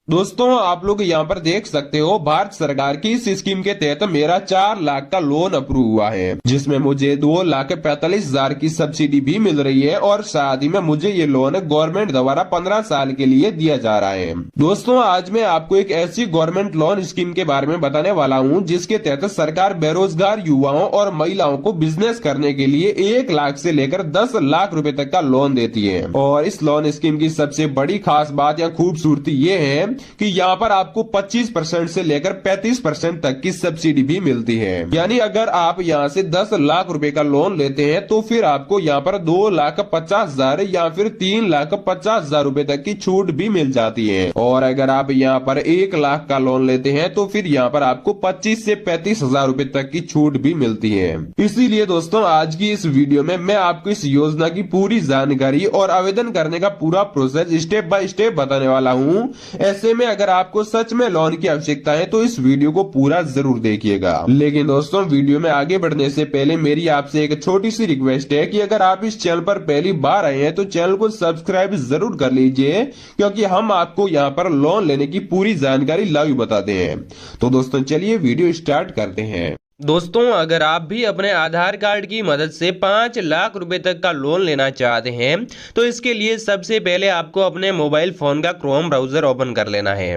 दोस्तों आप लोग यहाँ पर देख सकते हो भारत सरकार की इस स्कीम के तहत मेरा 4 लाख का लोन अप्रूव हुआ है, जिसमें मुझे 2,45,000 की सब्सिडी भी मिल रही है और साथ ही में मुझे ये लोन गवर्नमेंट द्वारा 15 साल के लिए दिया जा रहा है। दोस्तों आज मैं आपको एक ऐसी गवर्नमेंट लोन स्कीम के बारे में बताने वाला हूँ जिसके तहत सरकार बेरोजगार युवाओं और महिलाओं को बिजनेस करने के लिए 1 लाख से लेकर 10 लाख रुपए तक का लोन देती है। और इस लोन स्कीम की सबसे बड़ी खास बात या खूबसूरती ये है कि यहाँ पर आपको 25% से लेकर 35% तक की सब्सिडी भी मिलती है। यानी अगर आप यहाँ से 10 लाख रुपए का लोन लेते हैं तो फिर आपको यहाँ पर 2,50,000 या फिर 3,50,000 रुपए तक की छूट भी मिल जाती है। और अगर आप यहाँ पर 1 लाख का लोन लेते हैं तो फिर यहाँ पर आपको 25 से 35,000 रुपए तक की छूट भी मिलती है। इसीलिए दोस्तों आज की इस वीडियो में मैं आपको इस योजना की पूरी जानकारी और आवेदन करने का पूरा प्रोसेस स्टेप बाय स्टेप बताने वाला हूँ। ऐसे में अगर आपको सच में लोन की आवश्यकता है तो इस वीडियो को पूरा जरूर देखिएगा। लेकिन दोस्तों वीडियो में आगे बढ़ने से पहले मेरी आपसे एक छोटी सी रिक्वेस्ट है कि अगर आप इस चैनल पर पहली बार आए हैं तो चैनल को सब्सक्राइब जरूर कर लीजिए, क्योंकि हम आपको यहाँ पर लोन लेने की पूरी जानकारी लाइव बताते हैं। तो दोस्तों चलिए वीडियो स्टार्ट करते हैं। दोस्तों अगर आप भी अपने आधार कार्ड की मदद से 5 लाख रुपए तक का लोन लेना चाहते हैं तो इसके लिए सबसे पहले आपको अपने मोबाइल फोन का क्रोम ब्राउजर ओपन कर लेना है।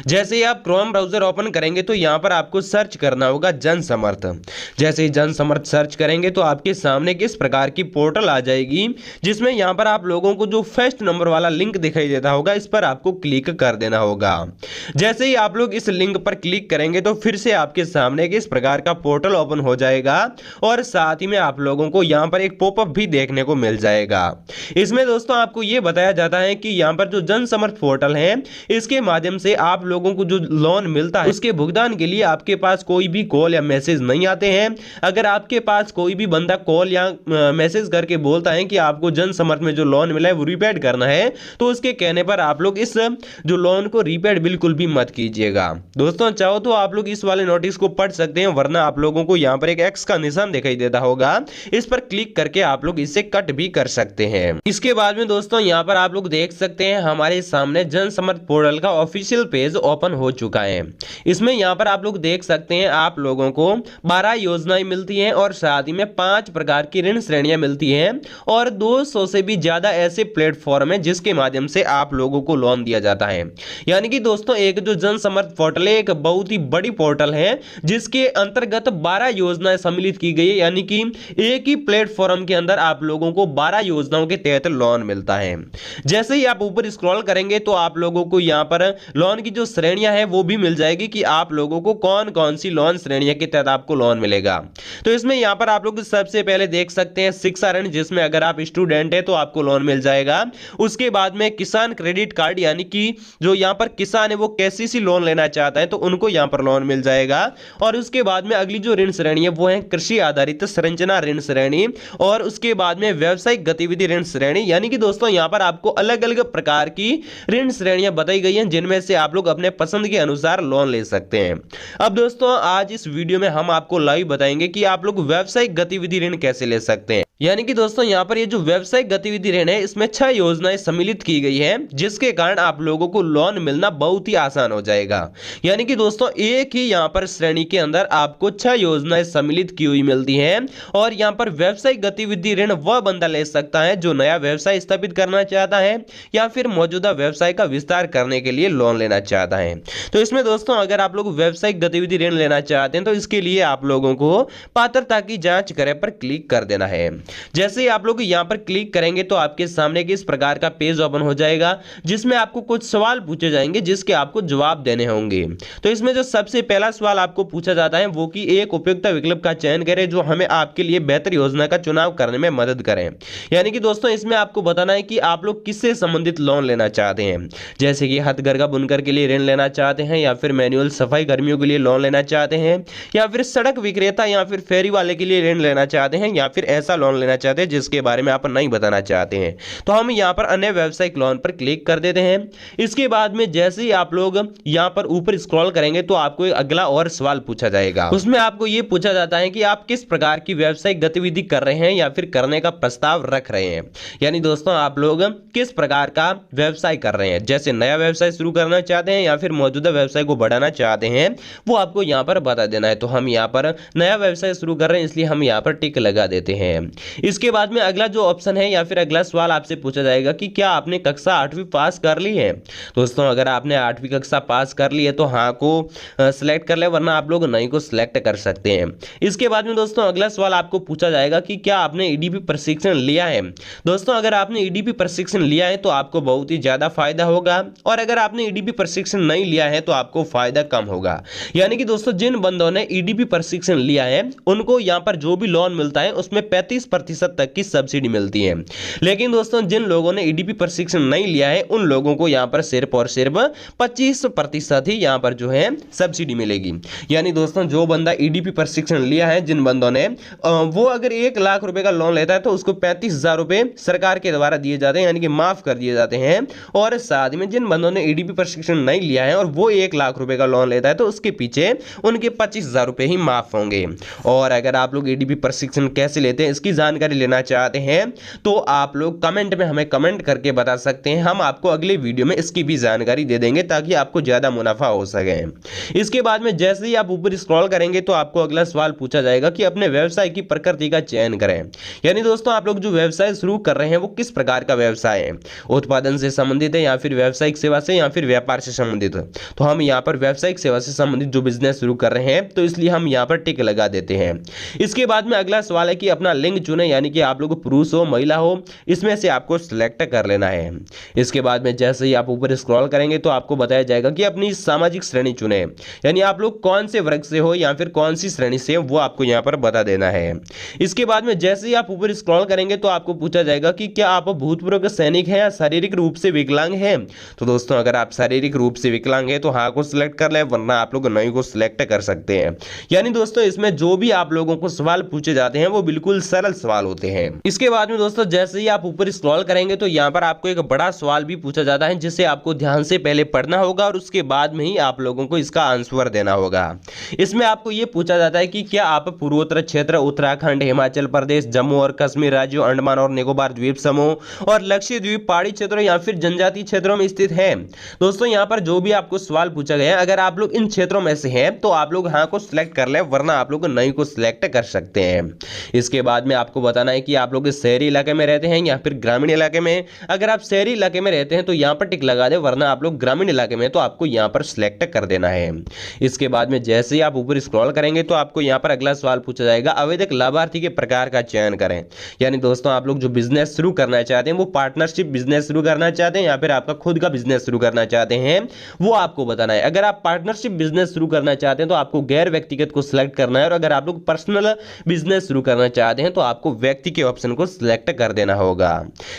जैसे ही आप क्रोम ब्राउजर ओपन करेंगे तो यहाँ पर आपको सर्च करना होगा जन समर्थ। जैसे ही जन समर्थ सर्च करेंगे तो आपके सामने किस प्रकार की पोर्टल आ जाएगी, जिसमें यहाँ पर आप लोगों को जो फर्स्ट नंबर वाला लिंक दिखाई देता होगा इस पर आपको क्लिक कर देना होगा। जैसे ही आप लोग इस लिंक पर क्लिक करेंगे तो फिर से आपके सामने किस प्रकार का पोर्टल ओपन हो जाएगा और साथ ही में आप लोगों को यहां पर एक पॉपअप भी देखने को मिल जाएगा। इसमें दोस्तों आपको यह बताया जाता है कि यहां पर जो जन समर्थ पोर्टल है इसके माध्यम से आप लोगों को जो लोन मिलता है उसके भुगतान के लिए आपके पास कोई भी कॉल या मैसेज नहीं आते हैं। अगर आपके पास कोई भी बंदा कॉल या मैसेज करके बोलता है कि आपको जन समर्थ में जो लोन मिला है वो रीपेड करना है तो उसके कहने पर आप लोग इस जो लोन को रीपेड बिल्कुल भी मत कीजिएगा। दोस्तों चाहो तो आप लोग इस वाले नोटिस को पढ़ सकते हैं, वरना आप लोगों को यहां पर एक एक्स का निशान दिखाई देता होगा, इस पर क्लिक करके आप लोग इसे कट भी कर सकते हैं। इसके बाद में दोस्तों यहां पर आप लोग देख सकते हैं हमारे सामने जन समर्थ पोर्टल का ऑफिशियल पेज ओपन हो चुका है। इसमें यहां पर आप लोग देख सकते हैं आप लोगों को 12 योजनाएं मिलती हैं और साथ ही में 5 प्रकार की ऋण श्रेणियां मिलती हैं और 200 से भी ज्यादा ऐसे प्लेटफॉर्म है जिसके माध्यम से आप लोगों को लोन दिया जाता है। यानी कि दोस्तों एक जो जन समर्थ पोर्टल है एक बहुत ही बड़ी पोर्टल है जिसके अंतर्गत 12 योजनाएं सम्मिलित की गई है। यानी कि एक ही प्लेटफॉर्म के अंदर आप लोगों को 12 योजनाओं के तहत लोन मिलता है। जैसे ही आप ऊपर स्क्रॉल करेंगे तो आप लोगों को यहां पर लोन की जो श्रेणियां हैं वो भी मिल जाएगी कि आप लोगों को कौन कौन सी लोन श्रेणियां के तहत आपको लोन मिलेगा। तो इसमें यहां पर आप लोग सबसे पहले देख सकते हैं शिक्षा ऋण, जिसमें अगर आप स्टूडेंट है तो आपको लोन मिल जाएगा। उसके बाद में किसान क्रेडिट कार्ड, यानी कि जो यहां पर किसान है वो केसीसी लोन लेना चाहता है तो उनको यहां पर लोन मिल जाएगा। और उसके बाद में अगली जो ऋण श्रेणी है वो है कृषि आधारित संरचना ऋण श्रेणी और उसके बाद में व्यावसायिक गतिविधि ऋण श्रेणी। यानी कि दोस्तों यहां पर आपको अलग अलग प्रकार की ऋण श्रेणियां बताई गई हैं जिनमें से आप लोग अपने पसंद के अनुसार लोन ले सकते हैं। अब दोस्तों आज इस वीडियो में हम आपको लाइव बताएंगे कि आप लोग व्यावसायिक गतिविधि ऋण कैसे ले सकते हैं। यानी कि दोस्तों यहां पर ये जो व्यावसायिक गतिविधि ऋण है इसमें 6 योजनाएं सम्मिलित की गई है जिसके कारण आप लोगों को लोन मिलना बहुत ही आसान हो जाएगा। यानी कि दोस्तों एक ही यहां पर श्रेणी के अंदर आपको 6 योजनाएं सम्मिलित की हुई मिलती हैं और यहां पर व्यावसायिक गतिविधि ऋण वह बंदा ले सकता है जो नया व्यवसाय स्थापित करना चाहता है या फिर मौजूदा व्यवसाय का विस्तार करने के लिए लोन लेना चाहता है। तो इसमें दोस्तों अगर आप लोग व्यावसायिक गतिविधि ऋण लेना चाहते हैं तो इसके लिए आप लोगों को पात्रता की जांच करें पर क्लिक कर देना है। जैसे ही आप लोग यहां पर क्लिक करेंगे तो आपके सामने किस प्रकार का पेज ओपन हो जाएगा जिसमें आपको कुछ सवाल पूछे जाएंगे जिसके आपको जवाब देने होंगे। तो इसमें जो सबसे पहला सवाल आपको पूछा जाता है वो कि एक उपयुक्त विकल्प का चयन करें जो हमें आपके लिए बेहतर योजना का चुनाव करने में मदद करें। यानी कि दोस्तों इसमें आपको बताना है कि आप लोग किससे संबंधित लोन लेना चाहते हैं, जैसे कि हथकरघा बुनकर के लिए ऋण लेना चाहते हैं या फिर मैनुअल सफाई कर्मियों के लिए लोन लेना चाहते हैं या फिर सड़क विक्रेता या फिर फेरी वाले के लिए ऋण लेना चाहते हैं या फिर ऐसा लोन लेना चाहते हैं जिसके बारे में आप नहीं बताना चाहते हैं। तो हम यहाँ पर अन्य व्यावसायिक लोन पर क्लिक कर देते हैं। इसके बाद में जैसे ही आप लोग यहाँ पर ऊपर स्क्रॉल करेंगे तो आपको एक अगला और सवाल पूछा जाएगा। उसमें आपको ये पूछा जाता है कि आप किस प्रकार की व्यावसायिक गतिविधि कर रहे हैं या फिर करने का प्रस्ताव रख रहे हैं। यानी दोस्तों आप लोग किस प्रकार का व्यवसाय कर रहे हैं, जैसे नया व्यवसाय शुरू करना चाहते हैं या फिर मौजूदा व्यवसाय को बढ़ाना चाहते हैं, वो आपको यहाँ पर बता देना है। तो हम यहाँ पर नया व्यवसाय शुरू कर रहे हैं इसलिए हम यहाँ पर टिक लगा देते हैं। इसके बाद में अगला जो ऑप्शन है या फिर अगला सवाल आपसे पूछा जाएगा कि क्या आपने कक्षा 8वीं पास कर ली है। दोस्तों अगर आपने 8वीं कक्षा पास कर ली है तो हाँ को सिलेक्ट कर ले, वरना आप लोग नहीं को सिलेक्ट कर सकते हैं। इसके बाद में दोस्तों अगला सवाल आपको पूछा जाएगा कि क्या आपने ईडीपी प्रशिक्षण लिया है। दोस्तों अगर आपने ईडीपी प्रशिक्षण लिया है तो आपको बहुत ही ज्यादा फायदा होगा, और अगर आपने ईडीपी प्रशिक्षण नहीं लिया है तो आपको फायदा कम होगा। यानी कि दोस्तों जिन बंदों ने ईडीपी प्रशिक्षण लिया है उनको यहाँ पर जो भी लोन मिलता है उसमें 35% तक की सब्सिडी मिलती है। लेकिन दोस्तों जिन लोगों ने ईडीपी प्रशिक्षण नहीं लिया है उन लोगों को यहाँ पर सिर्फ और सिर्फ 25% ही यहाँ पर जो है सब्सिडी मिलेगी। यानी दोस्तों जो बंदा ईडीपी प्रशिक्षण लिया है, जिन बंदों ने वो अगर 1 लाख रुपए का लोन लेता है तो उसको 35,000 रुपए सरकार के द्वारा दिए जाते हैं, यानी कि माफ कर दिए जाते हैं। और साथ में जिन बंदों ने ईडीपी प्रशिक्षण नहीं लिया है और वो 1 लाख रुपए का लोन लेता है तो उसके पीछे उनके 25,000 रुपए ही माफ होंगे। और अगर आप लोग ईडीपी प्रशिक्षण कैसे लेते हैं इसकी जानकारी लेना चाहते हैं तो आप लोग कमेंट में हमें कमेंट करके बता सकते हैं, हम आपको अगले वीडियो में इसकी भी जानकारी दे देंगे ताकि आपको ज्यादा मुनाफा हो सके। इसके बाद में जैसे ही आप ऊपर स्क्रॉल करेंगे तो आपको अगला सवाल पूछा जाएगा कि अपने व्यवसाय की प्रकृति का चयन करें। यानी दोस्तों आप लोग जो व्यवसाय शुरू कर रहे हैं वो किस प्रकार का व्यवसाय है, उत्पादन से संबंधित है या फिर व्यावसायिक सेवा से या फिर व्यापार से संबंधित है। तो हम यहाँ पर व्यावसायिक सेवा से संबंधित जो बिजनेस शुरू कर रहे हैं तो इसलिए हम यहाँ पर टिक लगा देते हैं। इसके बाद में अगला सवाल है कि अपना लिंग चुने, यानी कि आप लोग पुरुष हो महिला हो, इसमें से आपको सिलेक्ट कर लेना है। इसके बाद में जैसे ही आप ऊपर स्क्रॉल करेंगे तो आपको बताया जाएगा कि अपनी सामाजिक श्रेणी चुने, यानी आप लोग कौन से वर्ग से हो या फिर कौन सी श्रेणी से वो आपको यहाँ पर बता देना है। इसके बाद में जैसे ही आप ऊपर स्क्रॉल करेंगे तो आपको पूछा जाएगा कि क्या आप भूतपूर्व सैनिक हैं या शारीरिक रूप से विकलांग हैं। तो दोस्तों अगर आप शारीरिक रूप से विकलांग हैं तो हाँ को सिलेक्ट कर ले, वरना आप लोग नहीं को सिलेक्ट कर सकते हैं। यानी दोस्तों इसमें जो भी आप लोगों को सवाल पूछे जाते हैं वो बिल्कुल सरल सवाल होते हैं। इसके बाद में दोस्तों जैसे ही आप ऊपर स्क्रॉल करेंगे तो यहाँ पर आपको एक बड़ा सवाल भी पूछा जाता है जिसे आपको ध्यान से पहले पढ़ना होगा और उसके बाद में ही आप लोगों को इसका आंसर देना होगा। इसमें आपको ये पूछा जाता है कि क्या आप पूर्वोत्तर क्षेत्र, उत्तराखंड, हिमाचल प्रदेश, जम्मू और कश्मीर राज्यों, अंडमान और निकोबार द्वीप समूह और लक्षद्वीप पहाड़ी क्षेत्रों या फिर जनजातीय क्षेत्रों में स्थित है। दोस्तों यहाँ पर जो भी आपको सवाल पूछा गया है, अगर आप लोग इन क्षेत्रों में से हैं तो आप लोग हाँ को सिलेक्ट कर ले, वरना आप लोग नहीं को सिलेक्ट कर सकते हैं। इसके बाद में आपको बताना है कि आप लोग शहरी इलाके में रहते हैं या फिर ग्रामीण इलाके में। अगर आप शहरी इलाके में रहते हैं तो यहाँ पर टिक लगा दे, वरना आप लोग ग्रामीण इलाके में तो आपको यहाँ पर सिलेक्ट कर देना है। इसके बाद में जैसे ही आप ऊपर स्क्रॉल करेंगे तो आपको यहाँ पर अगला सवाल पूछा जाएगा, आवेदक लाभार्थी के प्रकार का चयन करें। यानी दोस्तों आप लोग जो बिजनेस शुरू करना चाहते हैं वो पार्टनरशिप बिजनेस शुरू करना चाहते हैं या फिर आपका खुद का बिजनेस शुरू करना चाहते हैं वो आपको बताना है। अगर आप पार्टनरशिप बिजनेस शुरू करना चाहते हैं तो आपको गैर व्यक्तिगत को सिलेक्ट करना है, और अगर आप लोग पर्सनल बिजनेस शुरू करना चाहते हैं तो आपको व्यक्ति के ऑप्शन को सिलेक्ट कर देना होगा।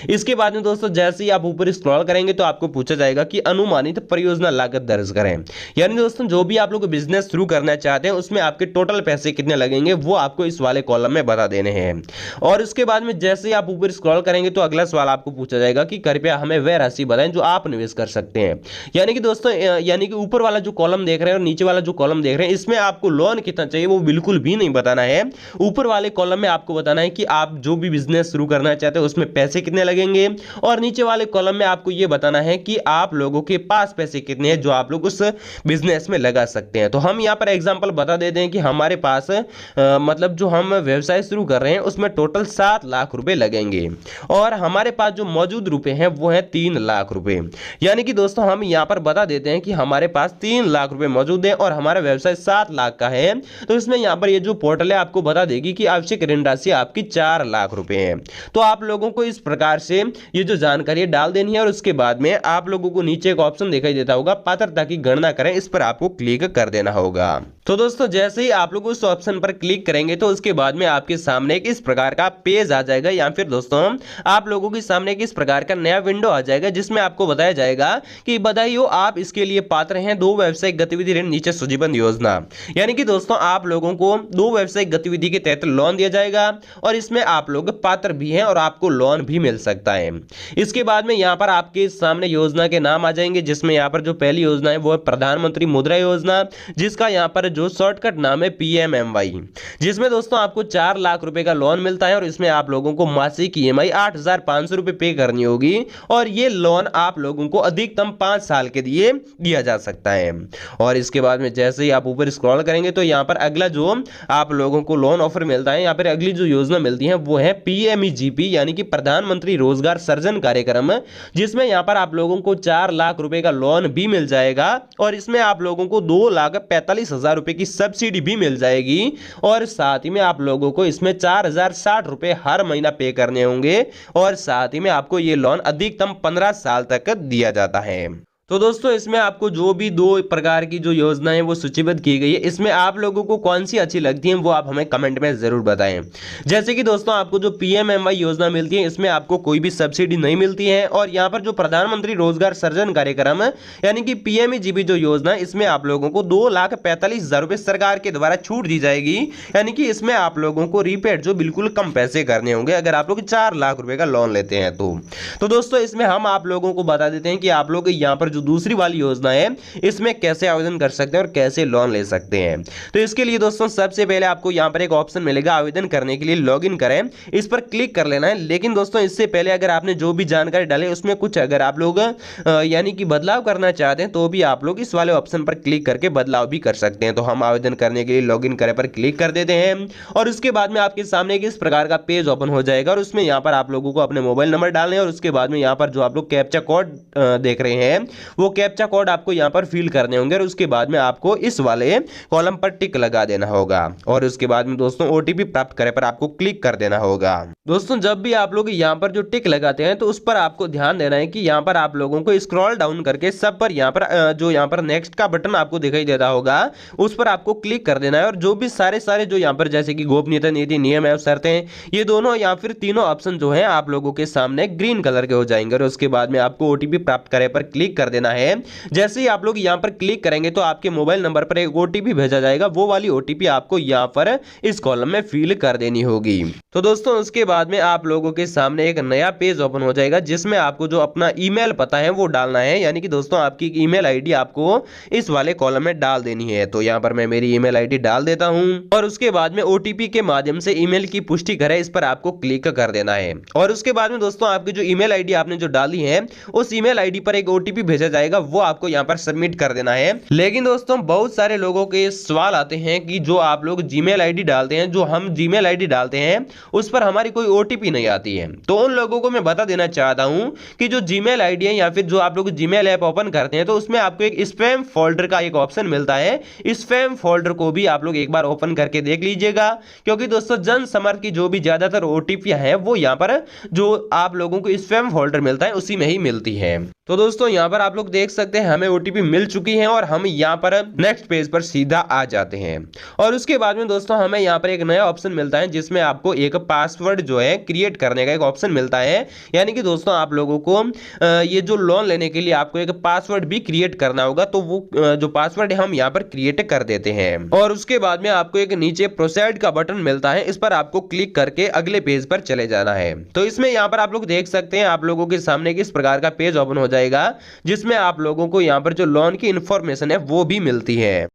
इसके बाद में दोस्तों जैसे ही आप ऊपर स्क्रॉल करेंगे तो आपको पूछा जाएगा कि अनुमानित परियोजना लागत दर्ज करें। यानी दोस्तों जो भी आप लोग बिजनेस शुरू करना चाहते हैं उसमें आपके टोटल पैसे कितने लगेंगे वो आपको इस वाले कॉलम में बता देने हैं। और उसके बाद में जैसे ही आप ऊपर स्क्रॉल करेंगे तो अगला सवाल आपको पूछा जाएगा कि कृपया हमें वह राशि बताएं जो आप निवेश कर सकते हैं। यानी कि दोस्तों यानी कि ऊपर वाला जो कॉलम देख रहे हैं और नीचे वाला जो कॉलम देख रहे हैं इसमें आपको लोन कितना चाहिए वो बिल्कुल भी नहीं बताना है। ऊपर वाले कॉलम में आपको बताना है कि आप जो भी बिजनेस शुरू करना चाहते हैं उसमें पैसे कितने लगेंगे, और नीचे वाले कॉलम में आपको यह बताना है कि आप लोगों के पास पैसे कितने हैं जो आप लोग उस बिजनेस में लगा सकते हैं। तो हम यहाँ पर एग्जांपल बता देते हैं कि हमारे पास मतलब जो हम व्यवसाय शुरू कर रहे हैं उसमें टोटल 7 लाख रुपए लगेंगे, और हमारे पास जो मौजूद रुपए हैं वो है 3 लाख रुपए। यानी कि दोस्तों हम यहाँ पर बता देते हैं कि हमारे पास 3 लाख रुपए मौजूद है और हमारा व्यवसाय 7 लाख का है। तो इसमें यहाँ पर ये जो पोर्टल है आपको बता देगी कि आवश्यक ऋण राशि आपकी 4 लाख रुपए है। तो आप लोगों को इस प्रकार से ये जो जानकारी डाल देनी है, और उसके बाद में आप लोगों को नीचे एक ऑप्शन दिखाई देता होगा पात्रता की गणना करें, इस पर आपको क्लिक कर देना होगा। तो दोस्तों जैसे ही आप लोग उस ऑप्शन पर क्लिक करेंगे तो उसके बाद में आपके सामने एक इस प्रकार का पेज आ जाएगा, या फिर दोस्तों आप लोगों के सामने एक इस प्रकार का नया विंडो आ जाएगा जिसमें आपको बताया जाएगा कि बधाई हो, आप इसके लिए पात्र हैं 2 व्यावसायिक गतिविधि ऋण नीचे सूचीबद्ध योजना। यानी कि दोस्तों आप लोगों को 2 व्यावसायिक गतिविधि के तहत लोन दिया जाएगा, और इसमें आप लोग पात्र भी हैं और आपको लोन भी मिल सकता है। इसके बाद में यहाँ पर आपके सामने योजना के नाम आ जाएंगे, जिसमें यहाँ पर जो पहली योजना है वो है प्रधानमंत्री मुद्रा योजना, जिसका यहाँ पर जो शॉर्टकट नाम है PMMY, जिसमें दोस्तों आपको 4 लाख रुपए का लोन मिलता है और इसमें आप लोगों को मासिक EMI 8,500 रुपए पे करनी होगी और ये लोन आप लोगों को अधिकतम 5 साल के लिए दिया जा सकता है। और इसके बाद में जैसे ही आप ऊपर स्क्रॉल करेंगे तो यहाँ पर अगला जो आप लोगों को लोन ऑफर मिलता है, यहाँ पर अगली जो योजना मिलती है वो है PMEGP यानी कि प्रधानमंत्री रोजगार सृजन कार्यक्रम, जिसमें यहाँ पर आप लोगों को 4 लाख रुपए का लोन भी मिल जाएगा और इसमें आप लोगों को 2,45,000 रुपए की सब्सिडी भी मिल जाएगी और साथ ही में आप लोगों को इसमें 4,060 रुपए हर महीना पे करने होंगे और साथ ही में आपको ये लोन अधिकतम 15 साल तक दिया जाता है। तो दोस्तों इसमें आपको जो भी 2 प्रकार की जो योजना है वो सूचीबद्ध की गई है, इसमें आप लोगों को कौन सी अच्छी लगती है वो आप हमें कमेंट में जरूर बताएं। जैसे कि दोस्तों आपको जो PMMY योजना मिलती है इसमें आपको कोई भी सब्सिडी नहीं मिलती है और यहाँ पर जो प्रधानमंत्री रोजगार सृजन कार्यक्रम यानी कि PMEGP जो योजना है इसमें आप लोगों को 2,45,000 रुपए सरकार के द्वारा छूट दी जाएगी, यानी कि इसमें आप लोगों को रीपेड जो बिल्कुल कम पैसे करने होंगे अगर आप लोग 4 लाख रुपए का लोन लेते हैं तो दोस्तों इसमें हम आप लोगों को बता देते हैं कि आप लोग यहाँ पर दूसरी वाली योजना है इसमें कैसे आवेदन कर सकते हैं और कैसे लोन ले सकते हैं। तो इसके लिए दोस्तों सबसे पहले आपको यहां पर एक ऑप्शन मिलेगा आवेदन करने के लिए लॉगिन करें, इस पर क्लिक कर लेना है। लेकिन दोस्तों इससे पहले अगर आपने जो भी जानकारी डाली उसमें कुछ अगर आप लोग यानी कि बदलाव करना चाहते हैं तो भी आप लोग इस वाले ऑप्शन पर क्लिक करके बदलाव भी कर सकते हैं। तो हम आवेदन करने के लिए लॉगिन करें पर क्लिक कर देते हैं और उसके बाद में आपके सामने इस प्रकार का पेज ओपन हो जाएगा और उसमें यहाँ पर आप लोगों को अपने मोबाइल नंबर डालने और उसके बाद में यहाँ पर जो आप लोग कैप्चा कोड देख रहे हैं वो कैप्चा कोड आपको यहां पर फिल करने होंगे और उसके बाद में आपको इस वाले कॉलम पर टिक लगा देना होगा और उसके बाद में दोस्तों OTP प्राप्त करे पर आपको क्लिक कर देना होगा। दोस्तों जब भी आप लोग यहां पर जो टिक लगाते हैं तो उस पर आपको ध्यान देना है कि यहां पर आप लोगों को स्क्रॉल डाउन करके सब पर यहां पर जो यहां पर नेक्स्ट का बटन आपको दिखाई देता होगा उस पर आपको क्लिक कर देना है और जो भी सारे जो यहां पर जैसे कि गोपनीयता नीति नियम एवं शर्तें ये दोनों या फिर तीनों ऑप्शन जो है आप लोगों के सामने ग्रीन कलर के हो जाएंगे और उसके बाद में आपको OTP प्राप्त करे पर क्लिक कर देना है। जैसे ही आप लोग यहां पर क्लिक करेंगे तो आपके मोबाइल नंबर पर एक OTP भेजा जाएगा, वो वाली OTP आपको यहां पर इस कॉलम में फिल कर देनी होगी। तो दोस्तों उसके बाद में आप लोगों के सामने एक नया पेज ओपन हो जाएगा जिसमें आपको जो अपना ईमेल पता है वो डालना है, यानी कि दोस्तों आपकी ईमेल आईडी आपको इस वाले कॉलम में डाल देनी है। तो यहां पर मैं मेरी ईमेल आईडी डाल देता हूं और उसके बाद में OTP के माध्यम से ईमेल की पुष्टि करें इस पर आपको क्लिक कर देना है और उसके बाद में दोस्तों आपकी जो ईमेल आईडी आपने जो डाली है उस ईमेल आईडी पर एक OTP भेजा जाएगा, वो आपको यहां पर सबमिट कर देना है। लेकिन दोस्तों बहुत सारे लोगों के सवाल आते हैं कि जो आप लोग जीमेल आईडी डालते हैं, जो हम जीमेल आईडी डालते हैं उस पर हमारी कोई OTP नहीं आती है। तो उन लोगों को मैं बता देना चाहता हूं कि जो जीमेल आईडी है या फिर जो आप लोग जीमेल ऐप ओपन करते हैं तो उसमें आपको एक स्पैम फोल्डर का एक ऑप्शन मिलता है। स्पैम फोल्डर को भी आप लोग एक बार ओपन करके देख लीजिएगा, क्योंकि दोस्तों जन समर्थ की जो भी ज्यादातर OTP है वो यहाँ पर जो आप लोगों को स्पैम फोल्डर मिलता है उसी में ही मिलती है। तो दोस्तों यहाँ पर आप लोग देख सकते हैं हमें OTP मिल चुकी है और हम यहाँ पर नेक्स्ट पेज पर सीधा आ जाते हैं और उसके बाद में दोस्तों हमें यहाँ पर एक नया ऑप्शन मिलता है जिसमें आपको एक पासवर्ड जो है क्रिएट करने का एक ऑप्शन मिलता है। यानी कि दोस्तों आप लोगों को ये जो लोन लेने के लिए आपको एक पासवर्ड भी क्रिएट करना होगा, तो वो जो पासवर्ड है हम यहाँ पर क्रिएट कर देते हैं और उसके बाद में आपको एक नीचे प्रोसीड का बटन मिलता है, इस पर आपको क्लिक करके अगले पेज पर चले जाना है। तो इसमें यहाँ पर आप लोग देख सकते हैं आप लोगों के सामने किस प्रकार का पेज ओपन हो जाएगा जिसमें आप लोगों को यहाँ पर जो लोन की इंफॉर्मेशन है वो भी मिलती है।